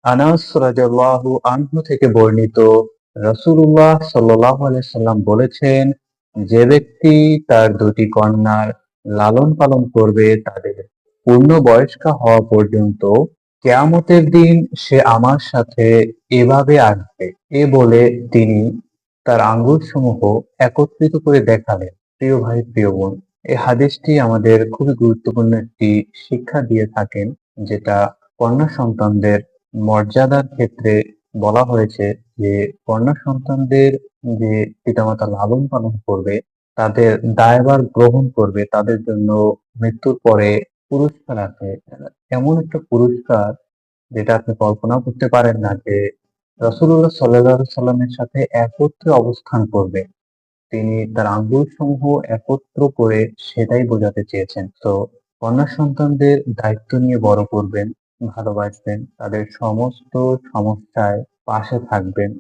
আনাস রাদিয়াল্লাহু আনহু থেকে বর্ণিত, রাসূলুল্লাহ সাল্লাল্লাহু আলাইহি সাল্লাম বলেছেন, যে ব্যক্তি তার দুটি কন্যার লালন পালন করবে তাদের পূর্ণ বয়স্কা হওয়া পর্যন্ত কিয়ামতের দিন সে আমার সাথে এভাবে আসবে। এ বলে তিনি তার আঙ্গুলসমূহ একত্রিত করে দেখালেন। প্রিয় ভাই, প্রিয় বোন, এই হাদিসটি আমাদের খুবই গুরুত্বপূর্ণ একটি শিক্ষা দিয়ে থাকেন, যেটা কন্যা সন্তানদের মর্যাদার ক্ষেত্রে বলা হয়েছে যে কন্যা সন্তানদের যে পিতামাতা লালন পালন করবে, তাদের দায়ভার গ্রহণ করবে, তাদের জন্য মৃত্যুর পরে পুরস্কার আছে। এমন একটা পুরস্কার যেটা আপনি কল্পনা করতে পারেন না, যে রাসূলুল্লাহ সাল্লাল্লাহু আলাইহি সাল্লামের সাথে একত্রে অবস্থান করবে। তিনি তার আঙ্গুলসমূহ একত্র করে সেটাই বোঝাতে চেয়েছেন। তো কন্যা সন্তানদের দায়িত্ব নিয়ে বড় করবেন, ভালোবাসবেন, তাদের সমস্ত সমস্যায় পাশে থাকবেন।